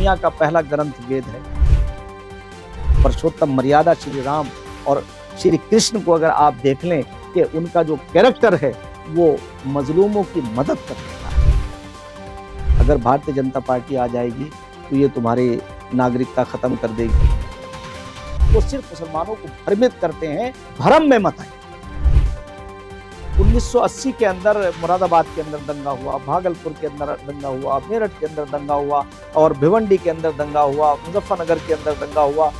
दुनिया का पहला ग्रंथ वेद है। पुरुषोत्तम मर्यादा श्री राम और श्री कृष्ण को अगर आप देख लें कि उनका जो कैरेक्टर है वो मजलूमों की मदद करता है। अगर भारतीय जनता पार्टी आ जाएगी तो ये तुम्हारी नागरिकता खत्म कर देगी। वो सिर्फ मुसलमानों को भ्रमित करते हैं, भ्रम में मत आए। 1980 के अंदर मुरादाबाद के अंदर दंगा हुआ, भागलपुर के अंदर दंगा हुआ, मेरठ के अंदर दंगा हुआ और भिवंडी के अंदर दंगा हुआ, मुजफ्फरनगर के अंदर दंगा हुआ।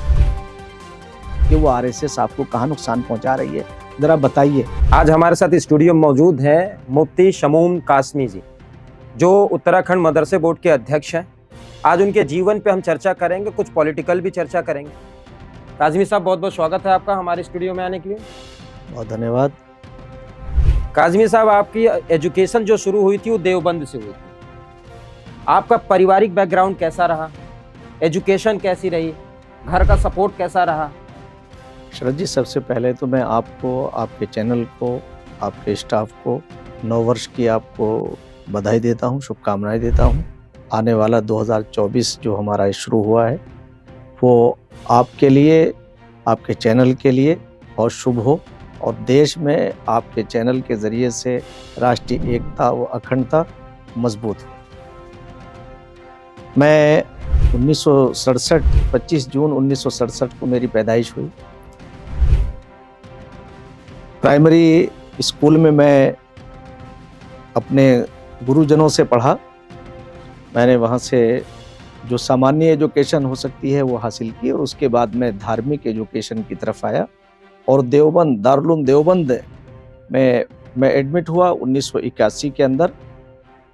कि वो आरएसएस आपको कहाँ नुकसान पहुंचा रही है, जरा बताइए। आज हमारे साथ स्टूडियो में मौजूद हैं मुफ्ती शमूम कासमी जी, जो उत्तराखंड मदरसे बोर्ड के अध्यक्ष हैं। आज उनके जीवन पे हम चर्चा करेंगे, कुछ पॉलिटिकल भी चर्चा करेंगे। कासमी साहब, बहुत बहुत स्वागत है आपका हमारे स्टूडियो में आने के लिए। बहुत धन्यवाद। कासमी साहब, आपकी एजुकेशन जो शुरू हुई थी वो देवबंद से हुई थी। आपका पारिवारिक बैकग्राउंड कैसा रहा, एजुकेशन कैसी रही, घर का सपोर्ट कैसा रहा? शरद जी, सबसे पहले तो मैं आपको, आपके चैनल को, आपके स्टाफ को 9 वर्ष की आपको बधाई देता हूँ, शुभकामनाएं देता हूँ। आने वाला 2024 जो हमारा शुरू हुआ है वो आपके लिए, आपके चैनल के लिए बहुत शुभ हो और देश में आपके चैनल के ज़रिए से राष्ट्रीय एकता व अखंडता मजबूत हो। मैं 1967 25 जून 1967 को मेरी पैदाइश हुई। प्राइमरी स्कूल में मैं अपने गुरुजनों से पढ़ा। मैंने वहाँ से जो सामान्य एजुकेशन हो सकती है वो हासिल की और उसके बाद मैं धार्मिक एजुकेशन की तरफ आया और देवबंद, दारुल देवबंद में मैं एडमिट हुआ 1981 के अंदर।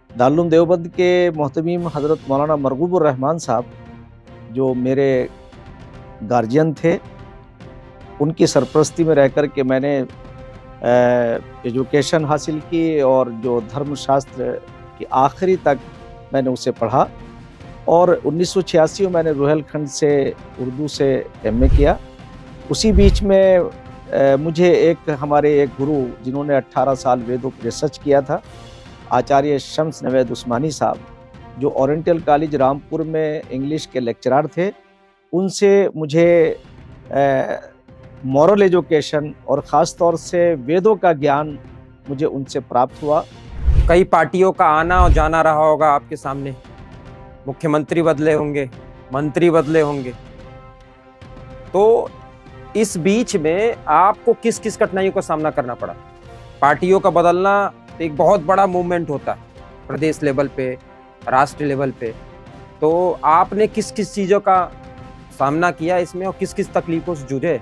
दारुल देवबंद के मोहतमीम हज़रत मौलाना मरगूबुर रहमान साहब जो मेरे गार्जियन थे, उनकी सरपरस्ती में रह कर के मैंने एजुकेशन हासिल की और जो धर्मशास्त्र की आखिरी तक मैंने उसे पढ़ा और 1986 में मैंने रुहेलखंड से उर्दू से एमए किया। उसी बीच में मुझे हमारे एक गुरु जिन्होंने 18 साल वेदों पर रिसर्च किया था, आचार्य शम्स नवेद उस्मानी साहब, जो ओरिएंटल कॉलेज रामपुर में इंग्लिश के लेक्चरर थे, उनसे मुझे मॉरल एजुकेशन और ख़ास तौर से वेदों का ज्ञान मुझे उनसे प्राप्त हुआ। कई पार्टियों का आना और जाना रहा होगा आपके सामने, मुख्यमंत्री बदले होंगे, मंत्री बदले होंगे, तो इस बीच में आपको किस किस कठिनाइयों का सामना करना पड़ा? पार्टियों का बदलना एक बहुत बड़ा मूवमेंट होता है, प्रदेश लेवल पे, राष्ट्र लेवल पे, तो आपने किस किस चीज़ों का सामना किया इसमें और किस किस तकलीफों से जूझे?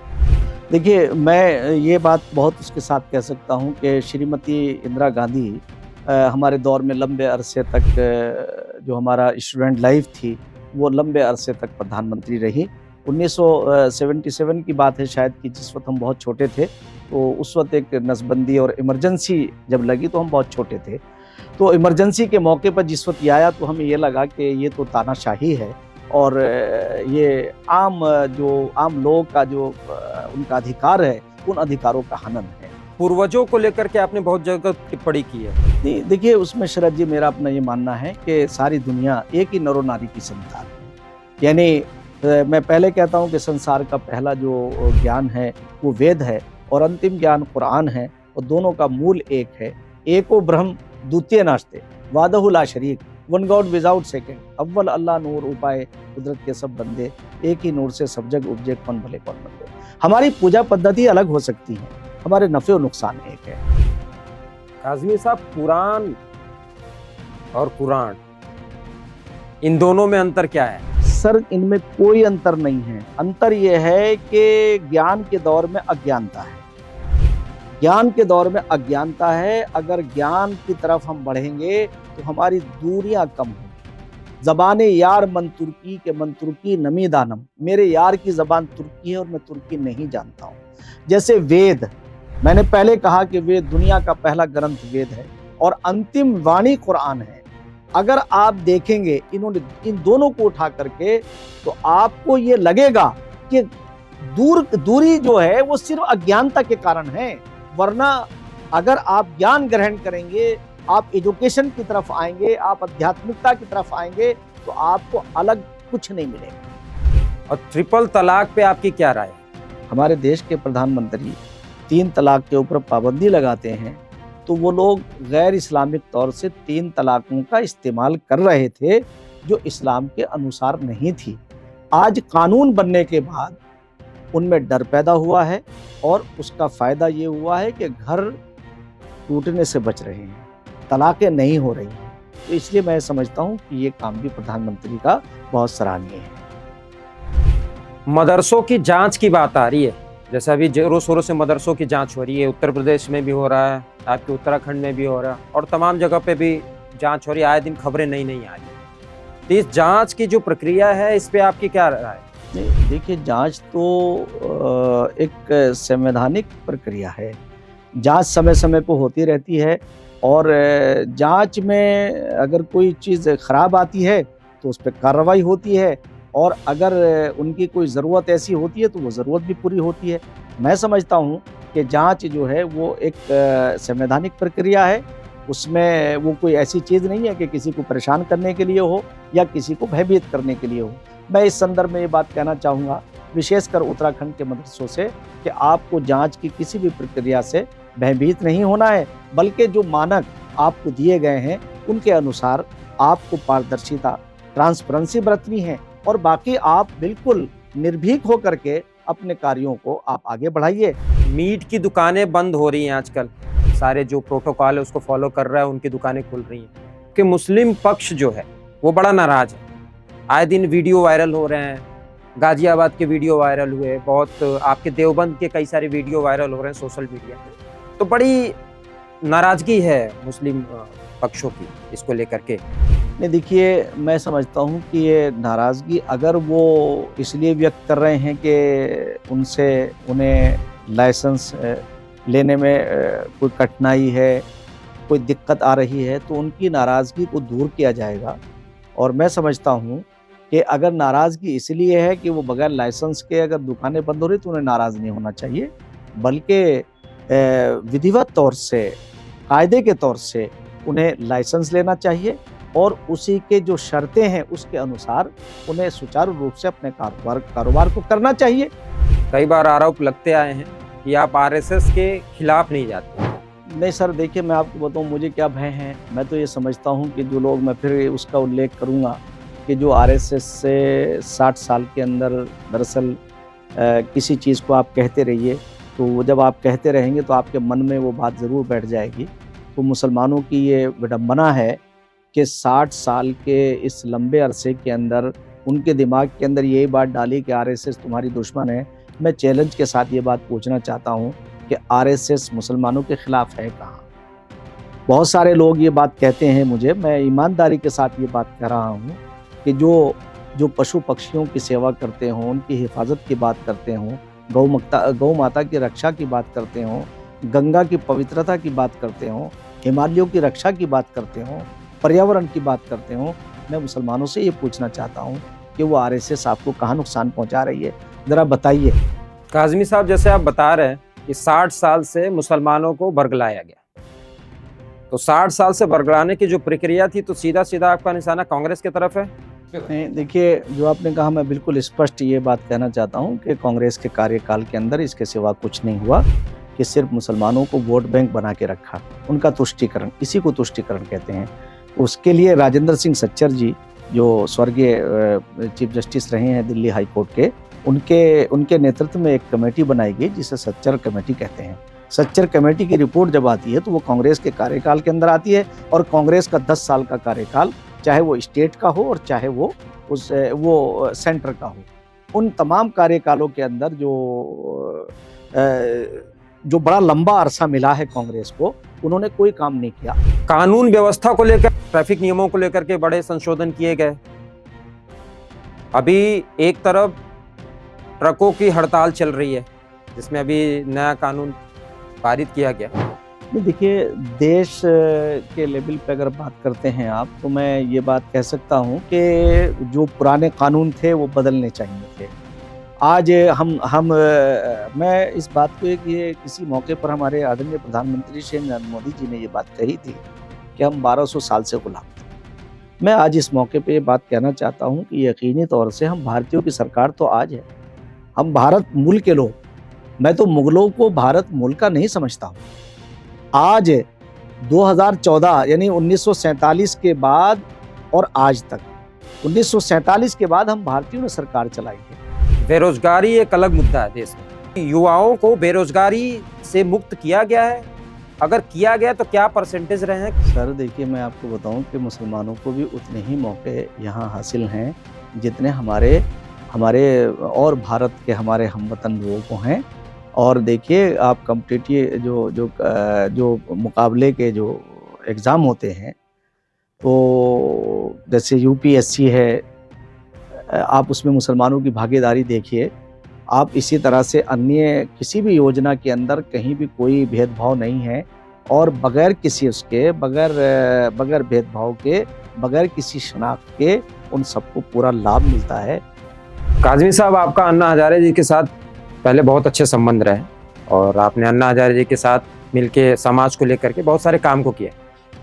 देखिए, मैं ये बात बहुत उसके साथ कह सकता हूँ कि श्रीमती इंदिरा गांधी हमारे दौर में लंबे अरसे तक जो हमारा स्टूडेंट लाइफ थी वो लंबे अरसे तक प्रधानमंत्री रही। 1977 की बात है शायद कि जिस वक्त हम बहुत छोटे थे, तो उस वक्त एक नसबंदी और इमरजेंसी जब लगी तो हम बहुत छोटे थे। तो इमरजेंसी के मौके पर जिस वक्त ये आया तो हमें ये लगा कि ये तो तानाशाही है और ये आम लोगों का जो उनका अधिकार है, उन अधिकारों का हनन है। पूर्वजों को लेकर के आपने बहुत जगह टिप्पणी की है। देखिए, उसमें शरद जी मेरा अपना ये मानना है कि सारी दुनिया एक ही नर नारी की संतान है। यानी मैं पहले कहता हूँ कि संसार का पहला जो ज्ञान है वो वेद है और अंतिम ज्ञान कुरान है और दोनों का मूल एक है। एको ब्रह्म द्वितीय नास्ते वादहु ला शरीक, वन गॉड विदाउट सेकंड, अव्वल अल्लाह नूर उपाय कुदरत के सब बंदे, एक ही नूर से सब जग उपजे, कौन भले कौन मंदे। हमारी पूजा पद्धति अलग हो सकती है, हमारे नफ़े और नुकसान एक है। कासमी साहब, कुरान और कुरान, इन दोनों में अंतर क्या है? सर, इनमें कोई अंतर नहीं है। अंतर यह है कि ज्ञान के दौर में अज्ञानता है, ज्ञान के दौर में अज्ञानता है। अगर ज्ञान की तरफ हम बढ़ेंगे तो हमारी दूरियां कम होंगी। ज़बाने यार मन तुर्की के मन तुर्की नमी दानम, मेरे यार की ज़बान तुर्की है और मैं तुर्की नहीं जानता हूँ। जैसे वेद, मैंने पहले कहा कि वेद दुनिया का पहला ग्रंथ वेद है और अंतिम वाणी कुरान है। अगर आप देखेंगे इन्होंने इन दोनों को उठा करके तो आपको ये लगेगा कि दूरी जो है वो सिर्फ अज्ञानता के कारण है, वरना अगर आप ज्ञान ग्रहण करेंगे, आप एजुकेशन की तरफ आएंगे, आप आध्यात्मिकता की तरफ आएंगे तो आपको अलग कुछ नहीं मिलेगा। और ट्रिपल तलाक पे आपकी क्या राय है? हमारे देश के प्रधानमंत्री 3 तलाक के ऊपर पाबंदी लगाते हैं, तो वो लोग गैर इस्लामिक तौर से 3 तलाकों का इस्तेमाल कर रहे थे जो इस्लाम के अनुसार नहीं थी। आज कानून बनने के बाद उनमें डर पैदा हुआ है और उसका फ़ायदा ये हुआ है कि घर टूटने से बच रहे हैं, तलाक़ें नहीं हो रही हैं। तो इसलिए मैं समझता हूँ कि ये काम भी प्रधानमंत्री का बहुत सराहनीय है। मदरसों की जांच की बात आ रही है, जैसे अभी जोरों शोरों से मदरसों की जांच हो रही है, उत्तर प्रदेश में भी हो रहा है, आपके उत्तराखंड में भी हो रहा है और तमाम जगह पे भी जांच हो रही है। आए दिन खबरें नई नई आ रही है। तो इस जांच की जो प्रक्रिया है इस पे आपकी क्या राय है? नहीं, देखिए, जांच तो एक संवैधानिक प्रक्रिया है। जांच समय समय पर होती रहती है और जांच में अगर कोई चीज़ खराब आती है तो उस पे कार्रवाई होती है और अगर उनकी कोई ज़रूरत ऐसी होती है तो वो ज़रूरत भी पूरी होती है। मैं समझता हूँ कि जांच जो है वो एक संवैधानिक प्रक्रिया है। उसमें वो कोई ऐसी चीज़ नहीं है कि किसी को परेशान करने के लिए हो या किसी को भयभीत करने के लिए हो। मैं इस संदर्भ में ये बात कहना चाहूँगा, विशेषकर उत्तराखंड के मदरसों से, कि आपको जांच की किसी भी प्रक्रिया से भयभीत नहीं होना है, बल्कि जो मानक आपको दिए गए हैं उनके अनुसार आपको पारदर्शिता, ट्रांसपेरेंसी बरतनी है और बाकी आप बिल्कुल निर्भीक होकर के अपने कार्यों को आप आगे बढ़ाइए। मीट की दुकानें बंद हो रही हैं आजकल, सारे जो प्रोटोकॉल है उसको फॉलो कर रहा है, उनकी दुकानें खुल रही हैं कि मुस्लिम पक्ष जो है वो बड़ा नाराज है। आए दिन वीडियो वायरल हो रहे हैं, गाजियाबाद के वीडियो वायरल हुए, बहुत आपके देवबंद के कई सारे वीडियो वायरल हो रहे हैं सोशल मीडिया पे। तो बड़ी नाराजगी है मुस्लिम पक्षों की इसको लेकर के। नहीं, देखिए, मैं समझता हूँ कि ये नाराज़गी अगर वो इसलिए व्यक्त कर रहे हैं कि उन्हें लाइसेंस लेने में कोई कठिनाई है, कोई दिक्कत आ रही है, तो उनकी नाराज़गी को दूर किया जाएगा। और मैं समझता हूँ कि अगर नाराज़गी इसलिए है कि वो बगैर लाइसेंस के अगर दुकानें बंद हो रही तो उन्हें नाराज़ नहीं होना चाहिए, बल्कि विधिवत तौर से, कायदे के तौर से उन्हें लाइसेंस लेना चाहिए और उसी के जो शर्तें हैं उसके अनुसार उन्हें सुचारू रूप से अपने कारोबार को करना चाहिए। कई बार आरोप लगते आए हैं कि आप आरएसएस के खिलाफ नहीं जाते। नहीं सर, देखिए, मैं आपको बताऊं मुझे क्या भय है। मैं तो ये समझता हूं कि जो लोग, मैं फिर उसका उल्लेख करूंगा कि जो आरएसएस से 60 साल के अंदर दरअसल किसी चीज़ को आप कहते रहिए, तो जब आप कहते रहेंगे तो आपके मन में वो बात ज़रूर बैठ जाएगी। तो मुसलमानों की ये विडंबना है कि 60 साल के इस लंबे अरसे के अंदर उनके दिमाग के अंदर यही बात डाली कि आरएसएस तुम्हारी दुश्मन है। मैं चैलेंज के साथ ये बात पूछना चाहता हूँ कि आरएसएस मुसलमानों के खिलाफ है कहाँ? बहुत सारे लोग ये बात कहते हैं मुझे, मैं ईमानदारी के साथ ये बात कह रहा हूँ कि जो पशु पक्षियों की सेवा करते हों, उनकी हिफाजत की बात करते हों, गौ माता की रक्षा की बात करते हों, गंगा की पवित्रता की बात करते हों, हिमालयों की रक्षा की बात करते हों, पर्यावरण की बात करते हों, मैं मुसलमानों से ये पूछना चाहता हूँ कि वो आरएसएस आपको कहाँ नुकसान पहुँचा रही है, ज़रा बताइए। काज़मी साहब, जैसे आप बता रहे हैं कि 60 साल से मुसलमानों को बरगलाया गया, तो 60 साल से बरगलाने की जो प्रक्रिया थी तो सीधा सीधा आपका निशाना कांग्रेस की तरफ है? नहीं, देखिए, जो आपने कहा, मैं बिल्कुल स्पष्ट ये बात कहना चाहता हूँ कि कांग्रेस के कार्यकाल के अंदर इसके सिवा कुछ नहीं हुआ कि सिर्फ मुसलमानों को वोट बैंक बना के रखा, उनका तुष्टीकरण, इसी को तुष्टीकरण कहते हैं। उसके लिए राजेंद्र सिंह सच्चर जी, जो स्वर्गीय चीफ जस्टिस रहे हैं दिल्ली हाई कोर्ट के, उनके नेतृत्व में एक कमेटी बनाई गई जिसे सच्चर कमेटी कहते हैं। सच्चर कमेटी की रिपोर्ट जब आती है तो वो कांग्रेस के कार्यकाल के अंदर आती है और कांग्रेस का 10 साल का कार्यकाल, चाहे वो स्टेट का हो और चाहे वो सेंटर का हो, उन तमाम कार्यकालों के अंदर जो बड़ा लंबा अरसा मिला है कांग्रेस को, उन्होंने कोई काम नहीं किया। कानून व्यवस्था को लेकर, ट्रैफिक नियमों को लेकर के बड़े संशोधन किए गए। अभी एक तरफ ट्रकों की हड़ताल चल रही है जिसमें अभी नया कानून पारित किया गया। देखिए, देश के लेवल पे अगर बात करते हैं आप, तो मैं ये बात कह सकता हूँ कि जो पुराने कानून थे वो बदलने चाहिए थे। आज मैं इस बात को ये किसी मौके पर हमारे आदरणीय प्रधानमंत्री श्री नरेंद्र मोदी जी ने ये बात कही थी कि हम 1200 साल से गुलाम थे। मैं आज इस मौके पे ये बात कहना चाहता हूं कि यकीनी तौर से हम भारतीयों की सरकार तो आज है, हम भारत मूल के लोग, मैं तो मुगलों को भारत मूल का नहीं समझता हूं। आज 2014 यानी 1947 के बाद और आज तक 1947 के बाद हम भारतीयों ने सरकार चलाई है। बेरोजगारी एक अलग मुद्दा है देश में। युवाओं को बेरोजगारी से मुक्त किया गया है, अगर किया गया तो क्या परसेंटेज रहे हैं? सर देखिए, मैं आपको बताऊं कि मुसलमानों को भी उतने ही मौके यहाँ हासिल हैं जितने हमारे और भारत के हमारे हमवतन लोगों को हैं। और देखिए, आप कॉम्पिटिटिव जो मुकाबले के जो एग्ज़ाम होते हैं, तो जैसे यूपीएससी है, आप उसमें मुसलमानों की भागीदारी देखिए। आप इसी तरह से अन्य किसी भी योजना के अंदर कहीं भी कोई भेदभाव नहीं है और बगैर किसी उसके बगैर भेदभाव के, बगैर किसी शनाख्त के उन सबको पूरा लाभ मिलता है। काज़मी साहब, आपका अन्ना हजारे जी के साथ पहले बहुत अच्छे संबंध रहे और आपने अन्ना हजारे जी के साथ मिलके समाज को लेकर के बहुत सारे काम को किया।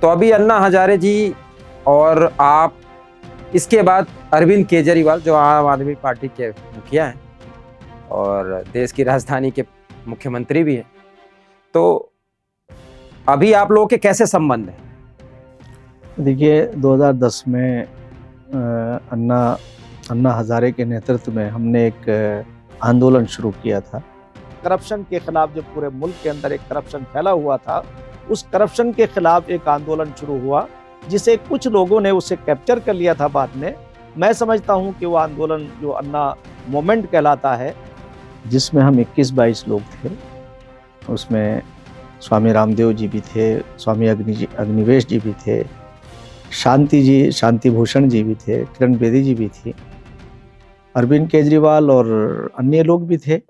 तो अभी अन्ना हजारे जी और आप, इसके बाद अरविंद केजरीवाल जो आम आदमी पार्टी के मुखिया हैं और देश की राजधानी के मुख्यमंत्री भी हैं, तो अभी आप लोगों के कैसे संबंध हैं? देखिए, 2010 में अन्ना हजारे के नेतृत्व में हमने एक आंदोलन शुरू किया था करप्शन के खिलाफ। जब पूरे मुल्क के अंदर एक करप्शन फैला हुआ था, उस करप्शन के खिलाफ एक आंदोलन शुरू हुआ, जिसे कुछ लोगों ने उसे कैप्चर कर लिया था बाद में। मैं समझता हूं कि वो आंदोलन जो अन्ना मूवमेंट कहलाता है, जिसमें हम 21-22 लोग थे, उसमें स्वामी रामदेव जी भी थे, स्वामी अग्निवेश जी भी थे, शांति भूषण जी भी थे, किरण बेदी जी भी थी, अरविंद केजरीवाल और अन्य लोग भी थे,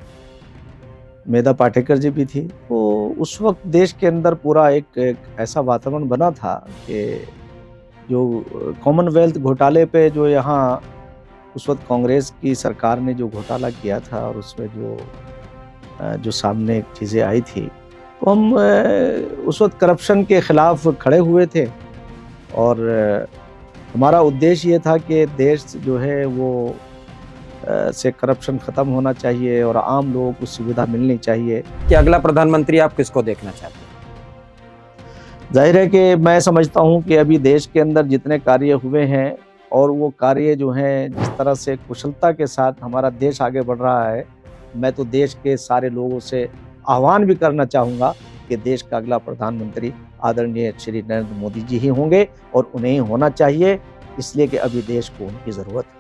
मेधा पाटेकर जी भी थी। तो उस वक्त देश के अंदर पूरा एक ऐसा वातावरण बना था कि जो कॉमनवेल्थ घोटाले पे जो यहाँ उस वक्त कांग्रेस की सरकार ने जो घोटाला किया था और उसमें जो सामने चीज़ें आई थी, तो हम उस वक्त करप्शन के ख़िलाफ़ खड़े हुए थे और हमारा उद्देश्य ये था कि देश जो है वो से करप्शन ख़त्म होना चाहिए और आम लोगों को सुविधा मिलनी चाहिए। कि अगला प्रधानमंत्री आप किसको देखना चाहते हैं? जाहिर है कि मैं समझता हूं कि अभी देश के अंदर जितने कार्य हुए हैं और वो कार्य जो हैं, जिस तरह से कुशलता के साथ हमारा देश आगे बढ़ रहा है, मैं तो देश के सारे लोगों से आह्वान भी करना चाहूँगा कि देश का अगला प्रधानमंत्री आदरणीय श्री नरेंद्र मोदी जी ही होंगे और उन्हें ही होना चाहिए, इसलिए कि अभी देश को उनकी ज़रूरत है।